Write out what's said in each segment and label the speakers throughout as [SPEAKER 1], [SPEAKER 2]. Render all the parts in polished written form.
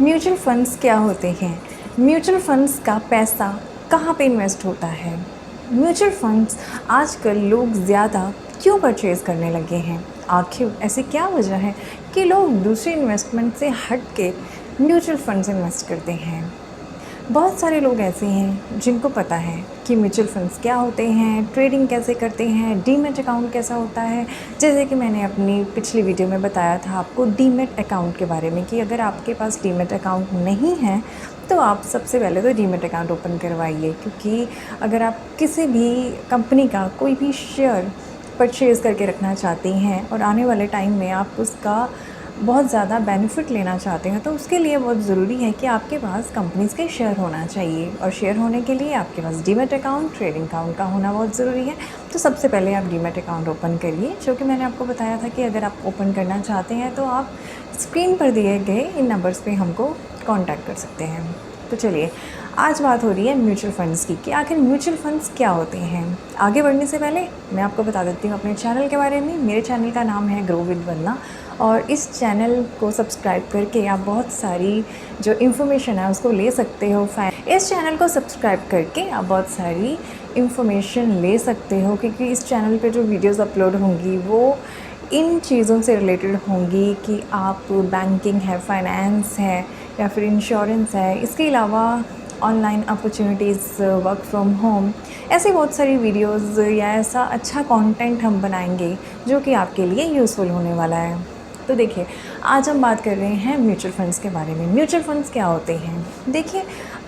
[SPEAKER 1] Mutual funds क्या होते हैं? म्यूचुअल फंड्स का पैसा कहाँ पे इन्वेस्ट होता है? म्यूचुअल फंड्स आजकल लोग ज़्यादा क्यों परचेज़ करने लगे हैं? आखिर ऐसी क्या वजह है कि लोग दूसरी इन्वेस्टमेंट से हट के म्यूचुअल फंड्स इन्वेस्ट करते हैं? बहुत सारे लोग ऐसे हैं जिनको पता है कि म्यूचुअल फंड्स क्या होते हैं, ट्रेडिंग कैसे करते हैं, डीमैट अकाउंट कैसा होता है। जैसे कि मैंने अपनी पिछली वीडियो में बताया था आपको डीमैट अकाउंट के बारे में कि अगर आपके पास डीमैट अकाउंट नहीं है तो आप सबसे पहले तो डीमैट अकाउंट ओपन करवाइए, क्योंकि अगर आप किसी भी कंपनी का कोई भी शेयर परचेज़ करके रखना चाहती हैं और आने वाले टाइम में आप उसका बहुत ज़्यादा बेनिफिट लेना चाहते हैं तो उसके लिए बहुत ज़रूरी है कि आपके पास कंपनीज़ के शेयर होना चाहिए, और शेयर होने के लिए आपके पास डीमैट अकाउंट, ट्रेडिंग अकाउंट का होना बहुत ज़रूरी है। तो सबसे पहले आप डीमैट अकाउंट ओपन करिए, जो कि मैंने आपको बताया था कि अगर आप ओपन करना चाहते हैं तो आप स्क्रीन पर दिए गए इन नंबर्स पे हमको कॉन्टैक्ट कर सकते हैं। तो चलिए, आज बात हो रही है म्यूचुअल फ़ंड्स की कि आखिर म्यूचुअल फ़ंड्स क्या होते हैं। आगे बढ़ने से पहले मैं आपको बता देती हूँ अपने चैनल के बारे में। मेरे चैनल का नाम है ग्रो विद वंदना, और इस चैनल को सब्सक्राइब करके आप बहुत सारी जो इन्फॉर्मेशन है उसको ले सकते हो। इस चैनल को सब्सक्राइब करके आप बहुत सारी इन्फॉर्मेशन ले सकते हो, क्योंकि इस चैनल पे जो वीडियोस अपलोड होंगी वो इन चीज़ों से रिलेटेड होंगी कि आप बैंकिंग है, फाइनेंस है या फिर इंश्योरेंस है, इसके अलावा online opportunities, work from home, ऐसी बहुत सारी वीडियोस या ऐसा अच्छा कंटेंट हम बनाएंगे जो कि आपके लिए यूज़फुल होने वाला है। तो देखिए, आज हम बात कर रहे हैं म्यूचुअल फ़ंड्स के बारे में। म्यूचुअल फ़ंड्स क्या होते हैं? देखिए,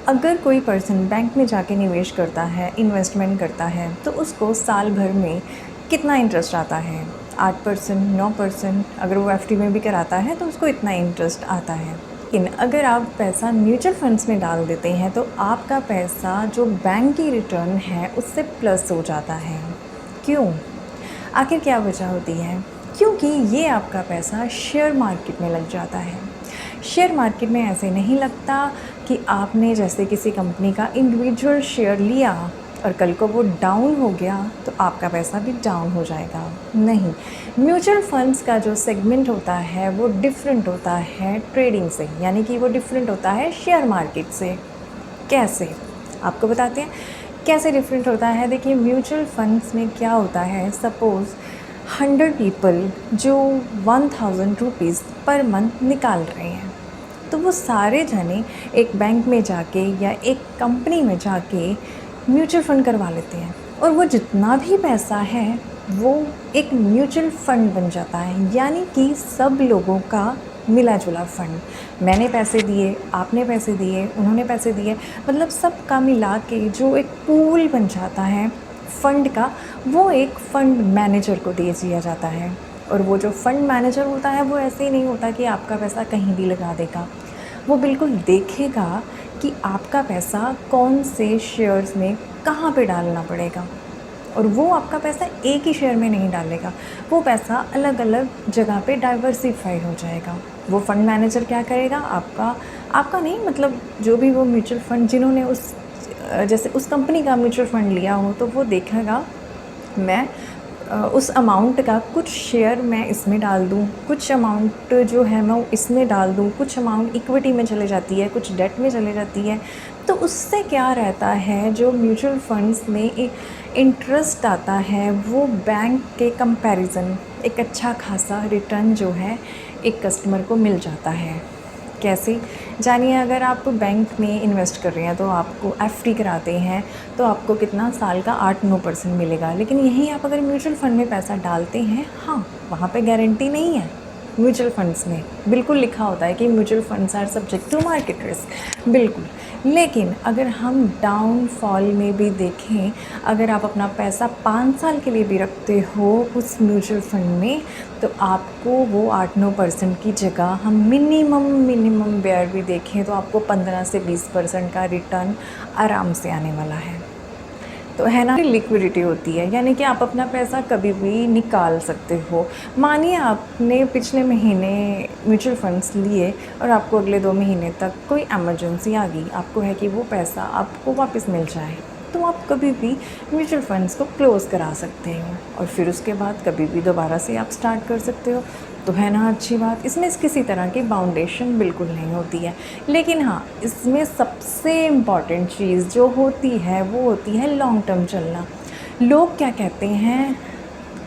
[SPEAKER 1] अगर कोई पर्सन बैंक में जाके निवेश करता है, इन्वेस्टमेंट करता है, तो उसको साल भर में कितना इंटरेस्ट आता है? 8%, 9%। अगर वो एफडी में भी कराता है तो उसको इतना इंटरेस्ट आता है। लेकिन अगर आप पैसा म्यूचुअल फंड्स में डाल देते हैं तो आपका पैसा जो बैंक की रिटर्न है उससे प्लस हो जाता है। क्यों? आखिर क्या वजह होती है? क्योंकि ये आपका पैसा शेयर मार्केट में लग जाता है। शेयर मार्केट में ऐसे नहीं लगता कि आपने जैसे किसी कंपनी का इंडिविजुअल शेयर लिया और कल को वो डाउन हो गया तो आपका पैसा भी डाउन हो जाएगा। नहीं, म्यूचुअल फंड्स का जो सेगमेंट होता है वो डिफरेंट होता है ट्रेडिंग से, यानी कि वो डिफरेंट होता है शेयर मार्केट से। कैसे? आपको बताते हैं कैसे डिफरेंट होता है। देखिए, म्यूचुअल फंड्स में क्या होता है, सपोज़ 100 पीपल जो 1000 रुपीज़ पर मंथ निकाल रहे हैं, तो वो सारे जने एक बैंक में जाके या एक कंपनी में जाके म्यूचुअल फ़ंड करवा लेते हैं, और वो जितना भी पैसा है वो एक म्यूचुअल फ़ंड बन जाता है, यानी कि सब लोगों का मिला जुला फ़ंड। मैंने पैसे दिए, आपने पैसे दिए, उन्होंने पैसे दिए, मतलब सब का मिला के जो एक पूल बन जाता है फ़ंड का, वो एक फ़ंड मैनेजर को दे दिया जाता है। और वो जो फ़ंड मैनेजर होता है वो ऐसे ही नहीं होता कि आपका पैसा कहीं भी लगा देगा। वो बिल्कुल देखेगा कि आपका पैसा कौन से शेयर्स में कहाँ पे डालना पड़ेगा, और वो आपका पैसा एक ही शेयर में नहीं डालेगा, वो पैसा अलग अलग जगह पे डाइवर्सिफाई हो जाएगा। वो फ़ंड मैनेजर क्या करेगा, आपका नहीं, मतलब जो भी वो म्यूचुअल फ़ंड जिन्होंने उस जैसे उस कंपनी का म्यूचुअल फ़ंड लिया हो तो वो देखेगा मैं उस अमाउंट का कुछ शेयर मैं इसमें डाल दूँ, कुछ अमाउंट जो है मैं इसमें डाल दूँ, कुछ अमाउंट इक्विटी में चले जाती है, कुछ डेट में चले जाती है। तो उससे क्या रहता है, जो म्यूचुअल फंड्स में इंटरेस्ट आता है वो बैंक के कंपैरिजन एक अच्छा खासा रिटर्न जो है एक कस्टमर को मिल जाता है। कैसे? जानिए, अगर आप बैंक में इन्वेस्ट कर रहे हैं तो आपको एफडी कराते हैं तो आपको कितना, साल का 8-9% मिलेगा। लेकिन यहीं आप अगर म्यूचुअल फ़ंड में पैसा डालते हैं, हाँ, वहाँ पे गारंटी नहीं है। म्यूचुअल फंड्स में बिल्कुल लिखा होता है कि mutual funds are subject to market risk, बिल्कुल। लेकिन अगर हम डाउनफॉल में भी देखें, अगर आप अपना पैसा 5 साल के लिए भी रखते हो उस म्यूचुअल फंड में, तो आपको वो 8-9% की जगह हम मिनिमम बेयर भी देखें तो आपको 15 से 20% का रिटर्न आराम से आने वाला है। तो है ना, लिक्विडिटी होती है, यानी कि आप अपना पैसा कभी भी निकाल सकते हो। मानिए आपने पिछले महीने म्यूचुअल फंड्स लिए और आपको अगले 2 महीने तक कोई इमरजेंसी आ गई, आपको है कि वो पैसा आपको वापस मिल जाए, तो आप कभी भी म्यूचुअल फंड्स को क्लोज़ करा सकते हो और फिर उसके बाद कभी भी दोबारा से आप स्टार्ट कर सकते हो। तो है ना अच्छी बात। इसमें किसी तरह की बाउंडेशन बिल्कुल नहीं होती है। लेकिन हाँ, इसमें सबसे इम्पॉर्टेंट चीज़ जो होती है वो होती है लॉन्ग टर्म चलना। लोग क्या कहते हैं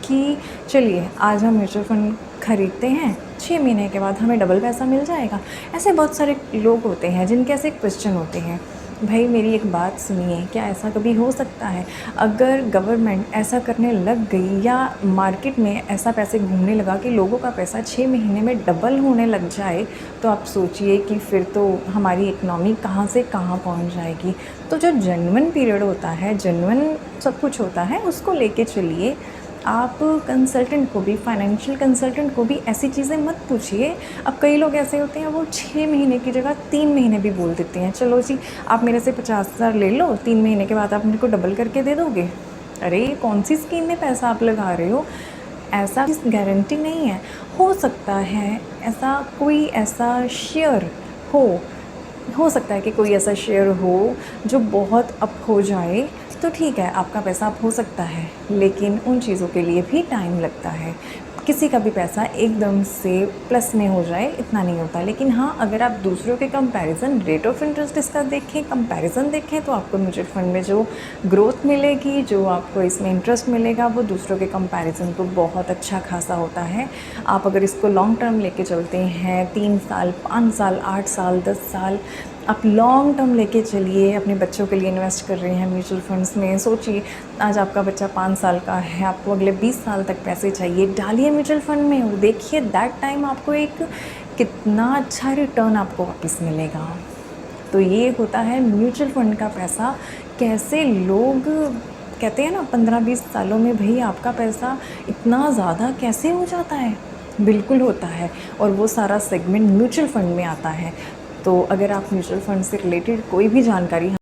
[SPEAKER 1] कि चलिए आज हम म्यूचुअल फ़ंड ख़रीदते हैं, 6 महीने के बाद हमें डबल पैसा मिल जाएगा। ऐसे बहुत सारे लोग होते हैं जिनके ऐसे क्वेश्चन होते हैं। भाई मेरी एक बात सुनिए, क्या ऐसा कभी हो सकता है? अगर गवर्नमेंट ऐसा करने लग गई या मार्केट में ऐसा पैसे घूमने लगा कि लोगों का पैसा 6 महीने में डबल होने लग जाए, तो आप सोचिए कि फिर तो हमारी इकनॉमी कहाँ से कहाँ पहुँच जाएगी। तो जो जेन्युइन पीरियड होता है, जेन्युइन सब कुछ होता है, उसको लेके चलिए। आप कंसल्टेंट को भी, फाइनेंशियल कंसल्टेंट को भी ऐसी चीज़ें मत पूछिए। अब कई लोग ऐसे होते हैं, वो 6 महीने की जगह 3 महीने भी बोल देते हैं, चलो जी आप मेरे से 50,000 ले लो, 3 महीने के बाद आप मेरे को डबल करके दे दोगे। अरे ये कौन सी स्कीम में पैसा आप लगा रहे हो? ऐसा गारंटी नहीं है। हो सकता है ऐसा कोई ऐसा शेयर हो सकता है कि कोई ऐसा शेयर हो जो बहुत अप हो जाए, तो ठीक है आपका पैसा अप हो सकता है, लेकिन उन चीज़ों के लिए भी टाइम लगता है। किसी का भी पैसा एकदम से प्लस में हो जाए इतना नहीं होता। लेकिन हाँ, अगर आप दूसरों के कंपैरिजन रेट ऑफ इंटरेस्ट इसका देखें, कंपैरिजन देखें, तो आपको म्यूचुअल फंड में जो ग्रोथ मिलेगी, जो आपको इसमें इंटरेस्ट मिलेगा, वो दूसरों के कंपैरिजन तो बहुत अच्छा खासा होता है। आप अगर इसको लॉन्ग टर्म लेके चलते हैं, 3 साल, 5 साल, 8 साल, 10 साल, आप लॉन्ग टर्म लेके चलिए। अपने बच्चों के लिए इन्वेस्ट कर रहे हैं म्यूचुअल फंड्स में, सोचिए आज आपका बच्चा 5 साल का है, आपको अगले 20 साल तक पैसे चाहिए, डालिए म्यूचुअल फंड में और देखिए दैट टाइम आपको एक कितना अच्छा रिटर्न आपको वापस मिलेगा। तो ये होता है म्यूचुअल फंड का पैसा। कैसे लोग कहते हैं ना 15-20 सालों में भाई आपका पैसा इतना ज़्यादा कैसे हो जाता है? बिल्कुल होता है, और वो सारा सेगमेंट म्यूचुअल फंड में आता है। तो अगर आप म्यूचुअल फंड से रिलेटेड कोई भी जानकारी